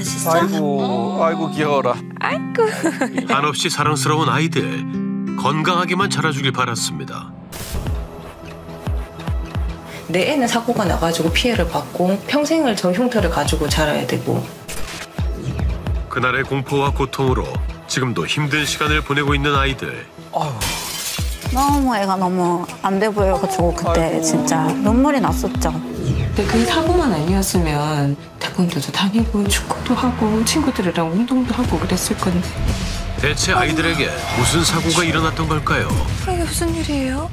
맛있어? 아이고 귀여워라. 아이고. 한없이 사랑스러운 아이들. 건강하게만 자라주길 바랐습니다. 내 애는 사고가 나가지고 피해를 받고 평생을 저 흉터를 가지고 자라야 되고. 그날의 공포와 고통으로 지금도 힘든 시간을 보내고 있는 아이들. 너무 애가 너무 안 돼 보여가지고 그때 진짜 눈물이 났었죠. 근데 그 사고만 아니었으면 태권도도 다니고 축구도 하고 친구들이랑 운동도 하고 그랬을 건데. 대체 아이들에게 무슨 사고가 일어났던 걸까요? 이게 무슨 일이에요?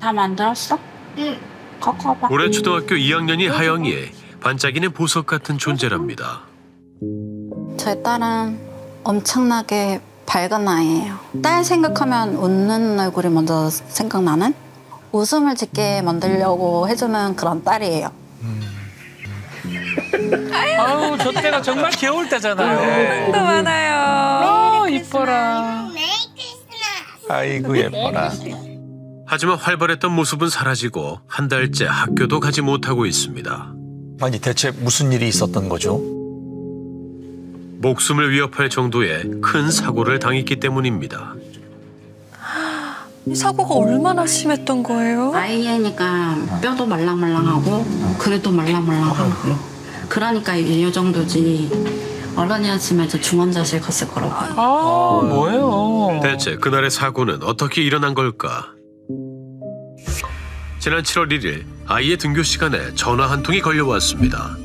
다 만들었어? 응. 갖고 와봐. 올해 초등학교 2학년이 하영이의 반짝이는 보석 같은 존재랍니다. 저희 딸은 엄청나게 밝은 아이예요. 딸 생각하면 웃는 얼굴이 먼저 생각나는? 웃음을 짓게 만들려고 해주는 그런 딸이에요. 아유 저 때가 정말 귀여울 때잖아요. 또 많아요. 이뻐라. 아이고 예뻐라. 하지만 활발했던 모습은 사라지고 한 달째 학교도 가지 못하고 있습니다. 아니 대체 무슨 일이 있었던 거죠? 목숨을 위협할 정도의 큰 사고를 당했기 때문입니다. 이 사고가 얼마나 심했던 거예요? 아이니까 뼈도 말랑말랑하고 그래도 말랑말랑하고 그러니까 이 정도지. 어른이었으면 저 중환자실 갔을 거라고. 뭐예요? 대체 그날의 사고는 어떻게 일어난 걸까? 지난 7월 1일 아이의 등교 시간에 전화 한 통이 걸려왔습니다.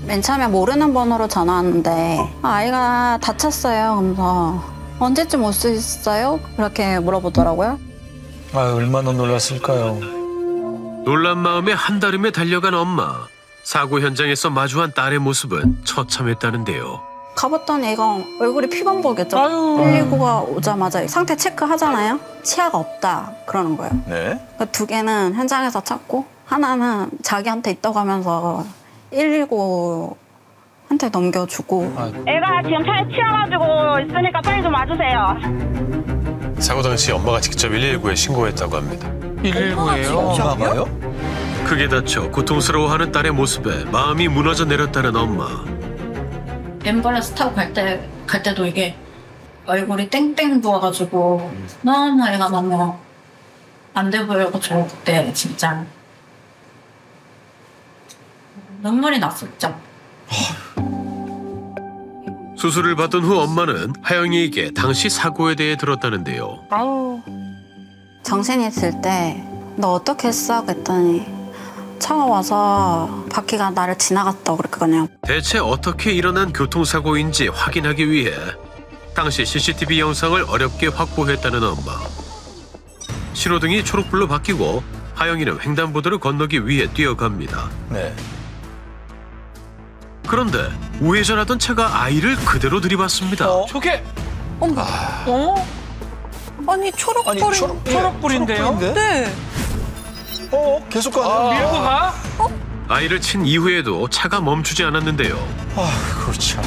맨 처음에 모르는 번호로 전화 왔는데 아이가 다쳤어요. 그래서 언제쯤 올 수 있어요? 이렇게 물어보더라고요. 아 얼마나 놀랐을까요? 놀란 마음에 한달음에 달려간 엄마. 사고 현장에서 마주한 딸의 모습은 처참했다는데요. 가봤더니 애가 얼굴이 피범벅이었죠. 119가 오자마자 상태 체크하잖아요. 치아가 없다 그러는 거예요. 네. 그 두 개는 현장에서 찾고 하나는 자기한테 있다고 하면서 119한테 넘겨주고. 애가 지금 차에 치여가지고 있으니까 빨리 좀 와주세요. 사고 당시 엄마가 직접 119에 신고했다고 합니다. 119예요? 엄마가요? 크게 다쳐 고통스러워하는 딸의 모습에 마음이 무너져 내렸다는 엄마. 앰뷸런스 타고 갈 때도 이게 얼굴이 땡땡 부어가지고 너무 애가 너무 안 돼 보여가지고 그때 진짜 눈물이 났었죠. 수술을 받은 후 엄마는 하영이에게 당시 사고에 대해 들었다는데요. 정신이 들 때 너 어떻게 했어? 그랬더니 차가 와서 바퀴가 나를 지나갔다고 그랬거든요. 대체 어떻게 일어난 교통사고인지 확인하기 위해 당시 CCTV 영상을 어렵게 확보했다는 엄마. 신호등이 초록불로 바뀌고 하영이는 횡단보도를 건너기 위해 뛰어갑니다. 네. 그런데 우회전하던 차가 아이를 그대로 들이받습니다. 저게 아니 초록불이. 초록불인데요? 네. 계속 가네. 밀고 가? 아이를 친 이후에도 차가 멈추지 않았는데요. 그렇죠.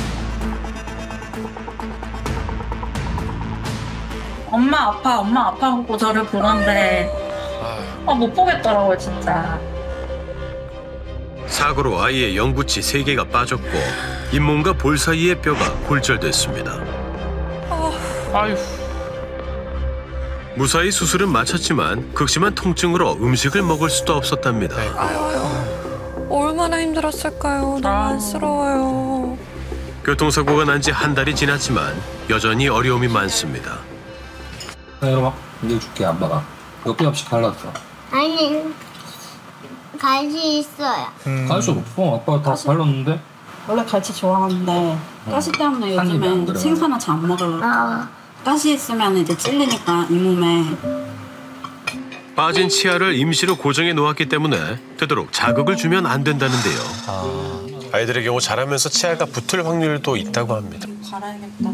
엄마 아파 하고 저를 보는데 못 보겠더라고요 진짜. 사고로 아이의 영구치 3개가 빠졌고 잇몸과 볼 사이의 뼈가 골절됐습니다. 아유. 무사히 수술은 마쳤지만 극심한 통증으로 음식을 먹을 수도 없었답니다. 얼마나 힘들었을까요? 너무 안쓰러워요. 교통사고가 난 지 한 달이 지났지만 여전히 어려움이 많습니다. 열어봐. 이거 줄게 안 박아. 몇 개 없이 갈랐어. 아니, 갈치 있어요. 갈수 없어. 아빠가 다 갈랐는데. 원래 갈치 좋아하는데 가시 때문에 한 입에 안 요즘엔 들어가요. 생선을 잘 안 먹어요. 가시 있으면 이제 찔리니까 잇몸에. 빠진 치아를 임시로 고정해 놓았기 때문에 되도록 자극을 주면 안 된다는데요. 아이들의 경우 자라면서 치아가 붙을 확률도 있다고 합니다. 갈아야겠다.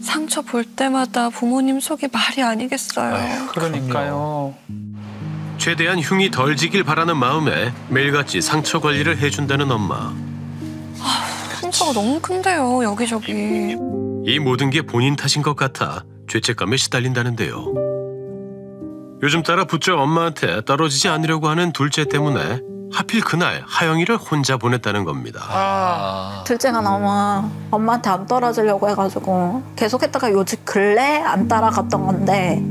상처 볼 때마다 부모님 속이 말이 아니겠어요. 그러니까요. 최대한 흉이 덜 지길 바라는 마음에 매일같이 상처 관리를 해준다는 엄마. 상처가 너무 큰데요, 여기저기. 이 모든 게 본인 탓인 것 같아 죄책감에 시달린다는데요. 요즘 따라 붙잡 엄마한테 떨어지지 않으려고 하는 둘째 때문에 하필 그날 하영이를 혼자 보냈다는 겁니다. 둘째가 너무 엄마한테 안 떨어지려고 해가지고 계속했다가 요즘 근래 안 따라갔던 건데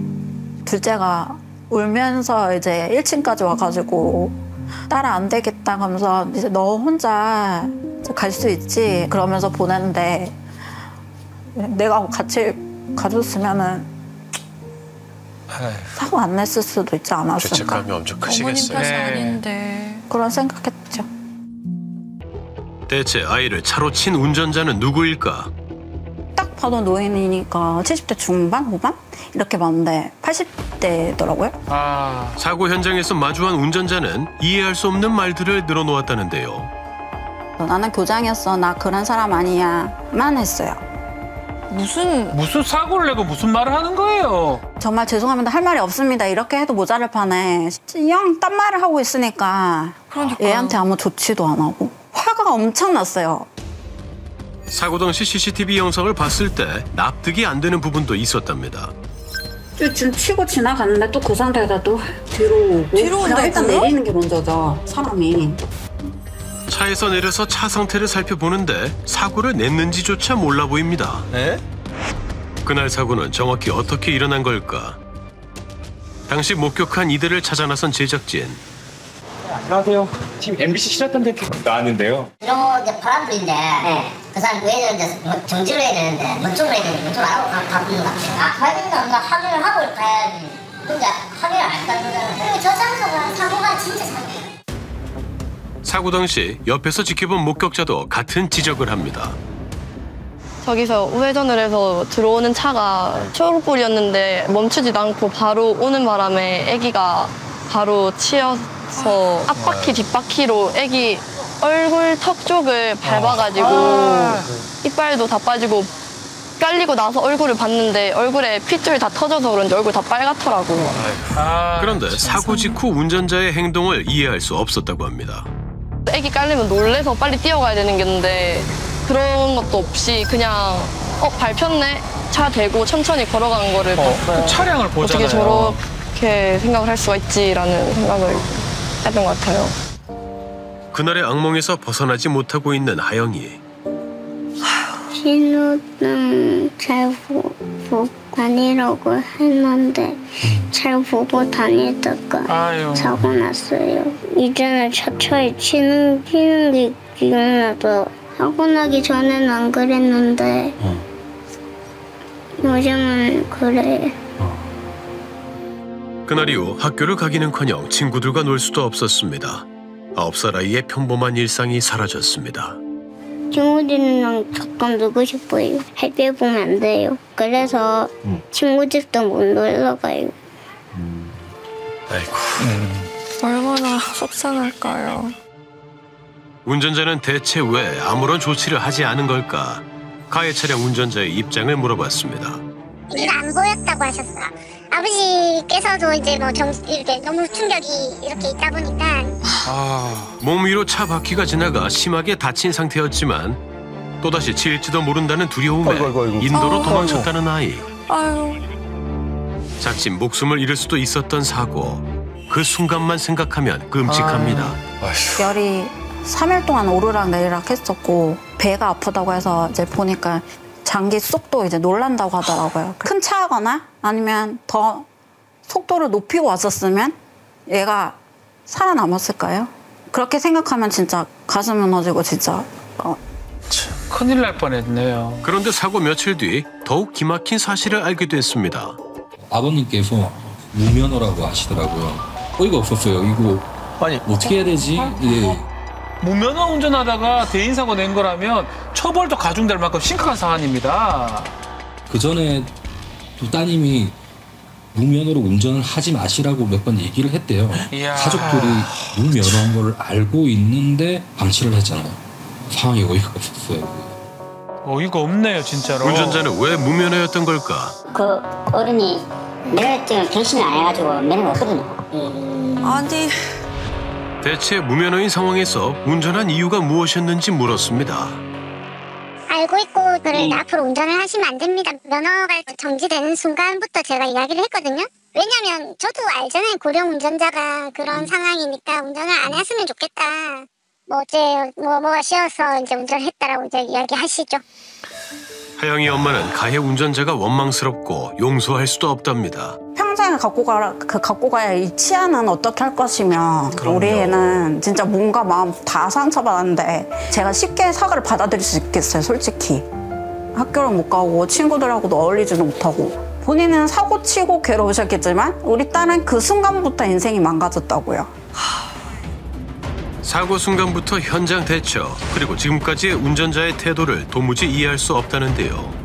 둘째가 울면서 이제 1층까지 와가지고 따라 안 되겠다 하면서 이제 너 혼자 갈 수 있지 그러면서 보냈는데 내가 같이 가줬으면은 사고 안 냈을 수도 있지 않았을까. 죄책감이 엄청 어머님 크시겠어요. 탓이 아닌데. 그런 생각했죠. 대체 대체 아이를 차로 친 운전자는 누구일까? 딱 봐도 노인이니까 70대 중반, 후반? 이렇게 봤는데 80대더라고요. 사고 현장에서 마주한 운전자는 이해할 수 없는 말들을 늘어놓았다는데요. 나는 교장이었어. 나 그런 사람 아니야만 했어요. 무슨 사고를 내고 무슨 말을 하는 거예요? 정말 죄송합니다. 할 말이 없습니다. 이렇게 해도 모자랄 판에 영 딴 말을 하고 있으니까 그러니까요. 얘한테 아무 조치도 안 하고 화가 엄청 났어요. 사고 당시 CCTV 영상을 봤을 때 납득이 안 되는 부분도 있었답니다. 지금 치고 지나갔는데 또 그 상태에다 또 뒤로 오고 뒤로 그냥 일단 온다고요? 내리는 게 먼저죠. 사람이. 차에서 내려서 차 상태를 살펴보는데 사고를 냈는지조차 몰라 보입니다. 그날 사고는 정확히 어떻게 일어난 걸까? 당시 목격한 이들을 찾아 나선 제작진. 안녕하세요. 팀 MBC 실화탐정 나왔는데요. 이렇게 바람 불인데 그 사람 왜 이제 정지를 해야 되는데 왼쪽으로 해야 되는데 왼쪽으로 안 하고 가는 것 같아요. 가야 된다 없나 확인을 하고 가야지. 근데 확인을 안 했다는 거잖아요. 그리고 저 장소가 사고가 진짜 사고예요. 사고 당시 옆에서 지켜본 목격자도 같은 지적을 합니다. 저기서 우회전을 해서 들어오는 차가 초록불이었는데 멈추지도 않고 바로 오는 바람에 아기가 바로 치여서 앞바퀴 뒷바퀴로 아기 얼굴 턱 쪽을 밟아가지고 이빨도 다 빠지고 깔리고 나서 얼굴을 봤는데 얼굴에 핏줄이 다 터져서 그런지 얼굴 다 빨갛더라고요. 그런데 사고 직후 운전자의 행동을 이해할 수 없었다고 합니다. 아기 깔리면 놀래서 빨리 뛰어가야 되는 건데 그런 것도 없이 그냥 밟혔네? 차 대고 천천히 걸어간 거를 그 차량을 보잖아요. 어떻게 저렇게 생각을 할 수가 있지라는 생각을 했던 것 같아요. 그날의 악몽에서 벗어나지 못하고 있는 하영이. 신호등 잘 보고 다니라고 했는데 잘 보고 다니다가 사고 났어요. 이제는 차차에 치는 게 기억나도 사고 나기 전에는 안 그랬는데 요즘은 그래. 그날 이후 학교를 가기는커녕 친구들과 놀 수도 없었습니다. 9살 아이의 평범한 일상이 사라졌습니다. 친구들이랑 가끔 놀고 싶어요. 할 때 보면 안 돼요. 그래서 친구 집도 못 놀러 가요. 아이고. 얼마나 속상할까요. 운전자는 대체 왜 아무런 조치를 하지 않은 걸까? 가해 차량 운전자의 입장을 물어봤습니다. 일 안 보였다고 하셨어. 아버지께서도 이제 이렇게 너무 충격이 이렇게 있다 보니까 몸 위로 차 바퀴가 지나가 심하게 다친 상태였지만 또다시 치일지도 모른다는 두려움에 인도로 도망쳤다는 아이. 아유. 자칫 목숨을 잃을 수도 있었던 사고. 그 순간만 생각하면 끔찍합니다. 열이 3일 동안 오르락 내리락 했었고 배가 아프다고 해서 이제 보니까 장기 속도 이제 놀란다고 하더라고요. 큰 차거나 아니면 더 속도를 높이고 왔었으면 얘가 살아남았을까요? 그렇게 생각하면 진짜 가슴 무너지고 진짜 큰일 날 뻔했네요. 그런데 사고 며칠 뒤 더욱 기막힌 사실을 알게 됐습니다. 아버님께서 무면허라고 하시더라고요. 어이가 없었어요. 이거 어떻게 해야 되지? 예. 무면허 운전하다가 대인사고 낸 거라면 처벌도 가중될 만큼 심각한 사안입니다. 그 전에 두 따님이 무면허로 운전을 하지 마시라고 몇 번 얘기를 했대요. 이야. 가족들이 무면허인 걸 알고 있는데 방치를 했잖아요. 상황이 어이가 없었어요. 어이가 없네요, 진짜로. 운전자는 왜 무면허였던 걸까? 그 어른이 면허증을 갱신을 안 해가지고 면허가 없거든요. 아니. 대체 무면허인 상황에서 운전한 이유가 무엇이었는지 물었습니다. 알고 있고 앞으로 운전을 하시면 안 됩니다. 면허가 정지되는 순간부터 제가 이야기를 했거든요. 왜냐면 저도 알잖아요. 고령 운전자가 그런 상황이니까 운전을 안 했으면 좋겠다. 뭐 어째 뭐가 쉬어서 이제 운전을 했다라고 이제 이야기하시죠. 하영이 엄마는 가해 운전자가 원망스럽고 용서할 수도 없답니다. 평생 갖고 가야 이 치아는 어떻게 할 것이며 우리 애는 진짜 몸과 마음 다 상처받았는데 제가 쉽게 사과를 받아들일 수 있겠어요, 솔직히. 학교를 못 가고 친구들하고도 어울리지도 못하고 본인은 사고치고 괴로우셨겠지만 우리 딸은 그 순간부터 인생이 망가졌다고요. 사고 순간부터 현장 대처 그리고 지금까지의 운전자의 태도를 도무지 이해할 수 없다는데요.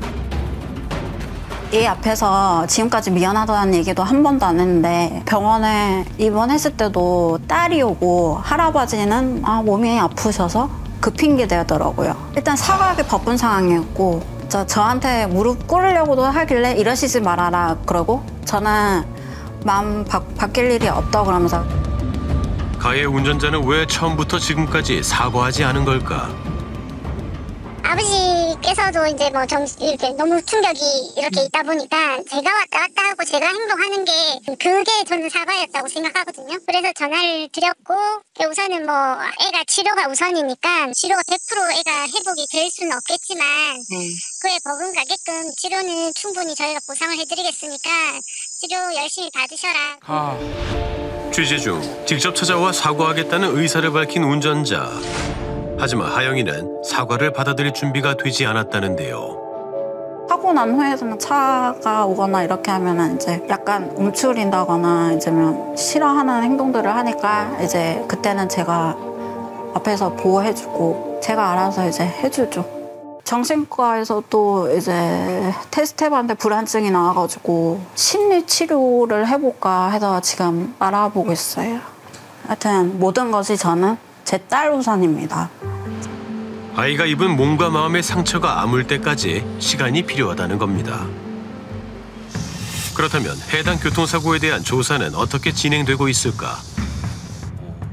얘 앞에서 지금까지 미안하다는 얘기도 한 번도 안 했는데 병원에 입원했을 때도 딸이 오고 할아버지는 몸이 아프셔서 그 핑계 대더라고요. 일단 사과하기 바쁜 상황이었고 저한테 무릎 꿇으려고도 하길래 이러시지 말아라 그러고 저는 마음 바뀔 일이 없다고 그러면서 가해 운전자는 왜 처음부터 지금까지 사과하지 않은 걸까? 아버지께서도 이제 뭐 이렇게 너무 충격이 이렇게 있다 보니까 제가 왔다 갔다 하고 제가 행동하는 게 그게 저는 사과였다고 생각하거든요. 그래서 전화를 드렸고 우선은 뭐 애가 치료가 우선이니까 치료가 100% 애가 회복이 될 수는 없겠지만 그에 버금가게끔 치료는 충분히 저희가 보상을 해드리겠으니까 치료 열심히 받으셔라. 취재 중 직접 찾아와 사과하겠다는 의사를 밝힌 운전자. 하지만 하영이는 사과를 받아들일 준비가 되지 않았다는데요. 사고 난 후에는 차가 오거나 이렇게 하면은 이제 약간 움츠린다거나 이제 싫어하는 행동들을 하니까 이제 그때는 제가 앞에서 보호해주고 제가 알아서 이제 해주죠. 정신과에서 또 이제 테스트 해봤는데 불안증이 나와가지고 심리 치료를 해볼까 해서 지금 알아보고 있어요. 하여튼 모든 것이 저는 제 딸 우선입니다. 아이가 입은 몸과 마음의 상처가 아물 때까지 시간이 필요하다는 겁니다. 그렇다면 해당 교통사고에 대한 조사는 어떻게 진행되고 있을까?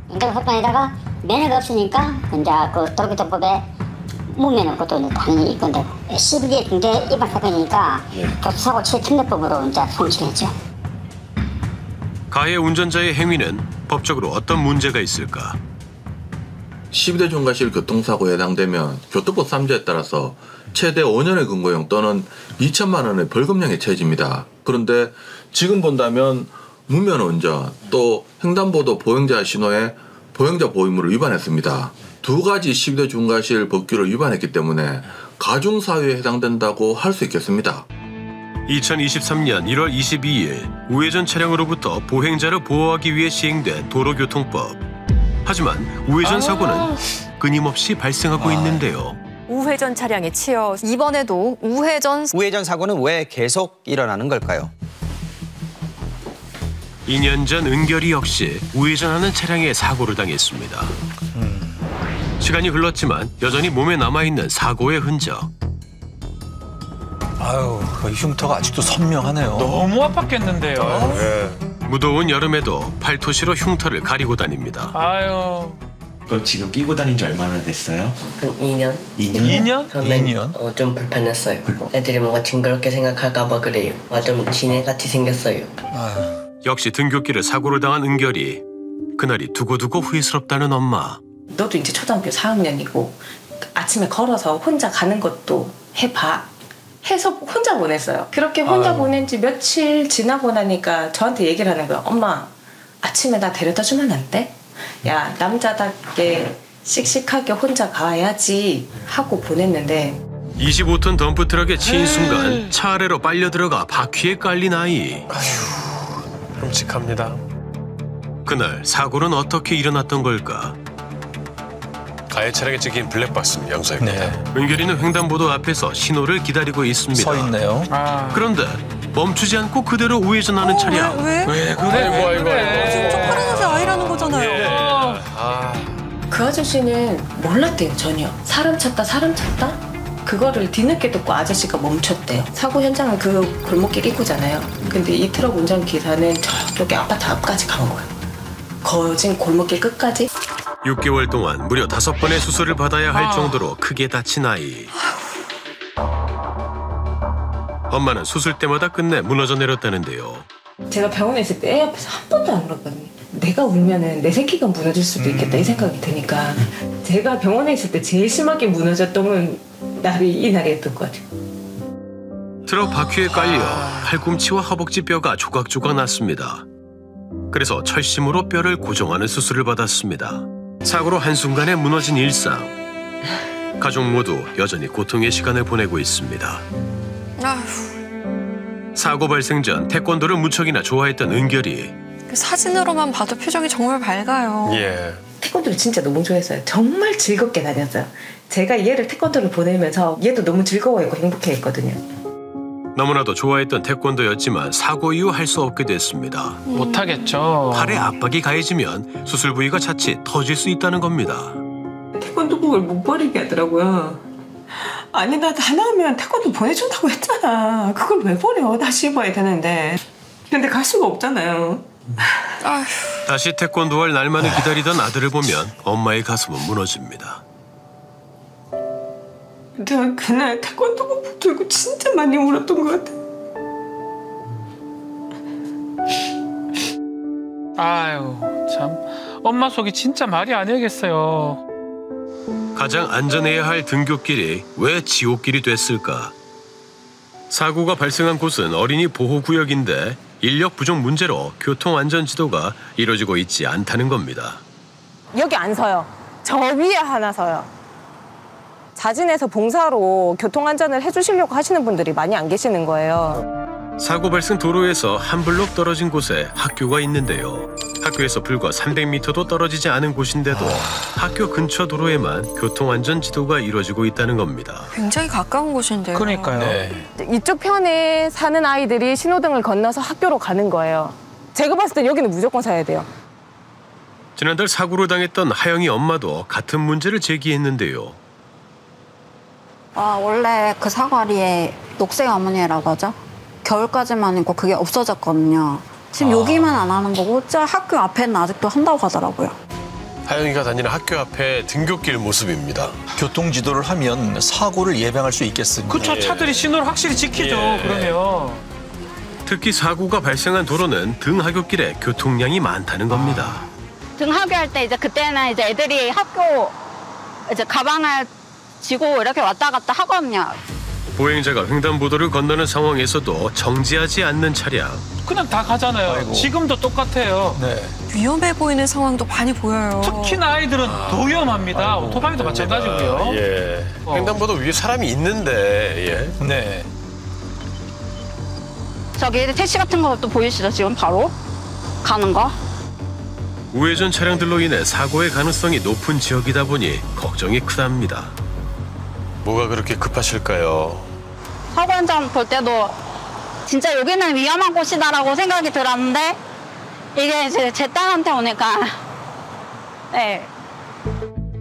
운전석방에다가 면허가 없으니까 이제 그 도로교통법에 무면허 것도 당연히 있건데 12개 중대 위반 사건이니까 교통사고 치료특례법으로 이제 송치했죠. 가해 운전자의 행위는 법적으로 어떤 문제가 있을까? 12대 중과실 교통사고에 해당되면 교통법 3조에 따라서 최대 5년의 근고형 또는 2천만 원의 벌금형에 처해집니다. 그런데 지금 본다면 무면허 운전 또 횡단보도 보행자 신호에 보행자 보호의무를 위반했습니다. 두 가지 12대 중과실 법규를 위반했기 때문에 가중사유에 해당된다고 할 수 있겠습니다. 2023년 1월 22일 우회전 차량으로부터 보행자를 보호하기 위해 시행된 도로교통법. 하지만 우회전 사고는 끊임없이 발생하고 있는데요. 우회전 차량에 치여 이번에도 우회전 사고는 왜 계속 일어나는 걸까요? 2년 전 은결이 역시 우회전하는 차량에 사고를 당했습니다. 시간이 흘렀지만 여전히 몸에 남아있는 사고의 흔적. 아유, 그 흉터가 아직도 선명하네요. 너무 아팠겠는데요. 무더운 여름에도 팔토시로 흉터를 가리고 다닙니다. 아유. 그럼 지금 끼고 다닌 지 얼마나 됐어요? 한 2년. 2년? 처음엔 2년? 좀 불편했어요. 애들이 뭔가 징그럽게 생각할까 봐 그래요. 좀 지네같이 생겼어요. 역시 등굣길을 사고를 당한 은결이 그날이 두고두고 후회스럽다는 엄마. 너도 이제 초등학교 4학년이고 아침에 걸어서 혼자 가는 것도 해봐. 해서 혼자 보냈어요. 그렇게 혼자 보낸 지 며칠 지나고 나니까 저한테 얘기를 하는 거예요. 엄마, 아침에 나 데려다 주면 안 돼? 야, 남자답게 씩씩하게 혼자 가야지 하고 보냈는데 25톤 덤프트럭에 치인 순간 차 아래로 빨려 들어가 바퀴에 깔린 아이. 아휴, 끔찍합니다. 그날 사고는 어떻게 일어났던 걸까? 가해 차량에 찍힌 블랙박스 영상입니다. 은결이는 횡단보도 앞에서 신호를 기다리고 있습니다. 서 있네요. 그런데 멈추지 않고 그대로 우회전하는 차량. 왜 그래? 지금 쪽팔아서 아이라는 거잖아요. 그 아저씨는 몰랐대요. 전혀. 사람 찾다 그거를 뒤늦게 듣고 아저씨가 멈췄대요. 사고 현장은 그 골목길 입구잖아요. 근데 이 트럭 운전기사는 저쪽에 아파트 앞까지 간 거예요. 거진 골목길 끝까지. 6개월 동안 무려 5번의 수술을 받아야 할 정도로 크게 다친 아이. 엄마는 수술 때마다 끝내 무너져 내렸다는데요. 제가 병원에 있을 때 애 앞에서 한 번도 안 울었거든요. 내가 울면은 내 새끼가 무너질 수도 있겠다 이 생각이 드니까 제가 병원에 있을 때 제일 심하게 무너졌던 날이 이 날이었던 것 같아요. 트럭 바퀴에 깔려 팔꿈치와 허벅지 뼈가 조각조각 났습니다. 그래서 철심으로 뼈를 고정하는 수술을 받았습니다. 사고로 한순간에 무너진 일상. 가족 모두 여전히 고통의 시간을 보내고 있습니다. 사고 발생 전 태권도를 무척이나 좋아했던 은결이 사진으로만 봐도 표정이 정말 밝아요. 예. 태권도를 진짜 너무 좋아했어요. 정말 즐겁게 다녔어요. 제가 얘를 태권도를 보내면서 얘도 너무 즐거워했고 행복해했거든요. 너무나도 좋아했던 태권도였지만 사고 이후 할 수 없게 됐습니다. 못하겠죠. 팔에 압박이 가해지면 수술 부위가 자칫 터질 수 있다는 겁니다. 태권도복을 못 버리게 하더라고요. 아니 나 하나 하면 태권도 보내준다고 했잖아. 그걸 왜 버려? 다시 입어야 되는데. 근데 갈 수가 없잖아요. 다시 태권도할 날만을 기다리던 아들을 보면 엄마의 가슴은 무너집니다. 내가 그날 태권도복 들고 진짜 많이 울었던 것 같아. 아유 참 엄마 속이 진짜 말이 아니겠어요. 가장 안전해야 할 등굣길이 왜 지옥길이 됐을까? 사고가 발생한 곳은 어린이 보호구역인데 인력 부족 문제로 교통안전지도가 이루어지고 있지 않다는 겁니다. 여기 안 서요. 저 위에 하나 서요. 자진해서 봉사로 교통안전을 해주시려고 하시는 분들이 많이 안 계시는 거예요. 사고 발생 도로에서 한 블록 떨어진 곳에 학교가 있는데요. 학교에서 불과 300m도 떨어지지 않은 곳인데도 학교 근처 도로에만 교통안전지도가 이루어지고 있다는 겁니다. 굉장히 가까운 곳인데요. 그러니까요. 네. 이쪽 편에 사는 아이들이 신호등을 건너서 학교로 가는 거예요. 제가 봤을 때 여기는 무조건 사야 돼요. 지난달 사고를 당했던 하영이 엄마도 같은 문제를 제기했는데요. 원래 그 사거리에 녹색 어머니라고 하죠. 겨울까지만 있고 그게 없어졌거든요. 지금 여기만 안 하는 거고 저 학교 앞에는 아직도 한다고 하더라고요. 하영이가 다니는 학교 앞에 등굣길 모습입니다. 교통지도를 하면 사고를 예방할 수 있겠습니다. 그쵸, 차들이 신호를 확실히 지키죠. 그러면. 특히 사고가 발생한 도로는 등하굣길에 교통량이 많다는 겁니다. 등하교 할 때 이제 그때는 이제 애들이 학교 이제 가방을 지고 이렇게 왔다 갔다 하거든요. 보행자가 횡단보도를 건너는 상황에서도 정지하지 않는 차량. 그냥 다 가잖아요. 아이고. 지금도 똑같아요. 네. 위험해 보이는 상황도 많이 보여요. 특히나 아이들은 더 위험합니다. 오토바이도 마찬가지고요. 예. 횡단보도 위에 사람이 있는데. 예. 네. 저기 택시 같은 것도 보이시죠? 지금 바로 가는 거. 우회전 차량들로 인해 사고의 가능성이 높은 지역이다 보니 걱정이 크답니다. 뭐가 그렇게 급하실까요? 사고 현장 볼 때도 진짜 여기는 위험한 곳이다라고 생각이 들었는데 이게 이제 제 딸한테 오니까 네.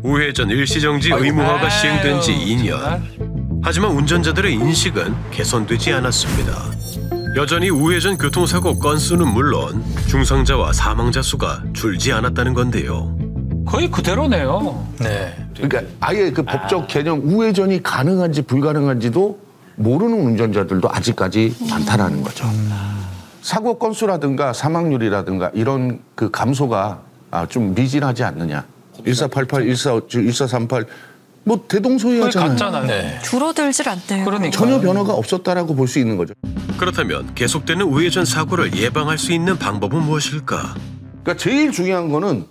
우회전 일시정지 의무화가 시행된 지 2년. 하지만 운전자들의 인식은 개선되지 않았습니다. 여전히 우회전 교통사고 건수는 물론 중상자와 사망자 수가 줄지 않았다는 건데요. 거의 그대로네요. 네. 그러니까 아예 그 법적 개념 우회전이 가능한지 불가능한지도 모르는 운전자들도 아직까지 많다라는 거죠. 사고 건수라든가 사망률이라든가 이런 그 감소가 좀 미진하지 않느냐. 1488, 1438 뭐 대동소이하잖아요. 같잖아요. 네. 줄어들질 않네요. 그러니까. 전혀 변화가 없었다라고 볼 수 있는 거죠. 그렇다면 계속되는 우회전 사고를 예방할 수 있는 방법은 무엇일까? 그러니까 제일 중요한 거는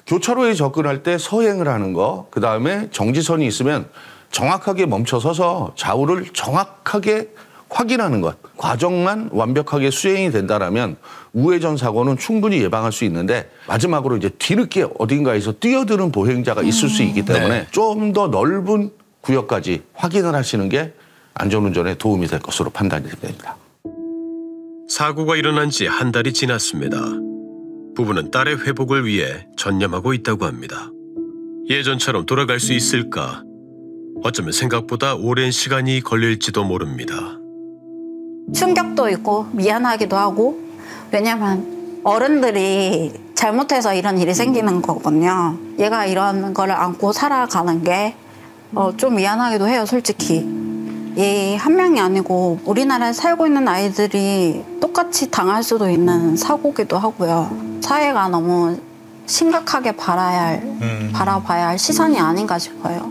교차로에 접근할 때 서행을 하는 거, 그다음에 정지선이 있으면 정확하게 멈춰서서 좌우를 정확하게 확인하는 것. 과정만 완벽하게 수행이 된다라면 우회전 사고는 충분히 예방할 수 있는데 마지막으로 이제 뒤늦게 어딘가에서 뛰어드는 보행자가 있을 수 있기 때문에 네. 좀 더 넓은 구역까지 확인을 하시는 게 안전운전에 도움이 될 것으로 판단이 됩니다. 사고가 일어난 지 한 달이 지났습니다. 부부는 딸의 회복을 위해 전념하고 있다고 합니다. 예전처럼 돌아갈 수 있을까? 어쩌면 생각보다 오랜 시간이 걸릴지도 모릅니다. 충격도 있고 미안하기도 하고 왜냐면 어른들이 잘못해서 이런 일이 생기는 거거든요. 얘가 이런 거를 안고 살아가는 게 좀 미안하기도 해요, 솔직히. 얘 한 명이 아니고 우리나라에 살고 있는 아이들이 똑같이 당할 수도 있는 사고기도 하고요. 사회가 너무 심각하게 바라봐야 할 시선이 아닌가 싶어요.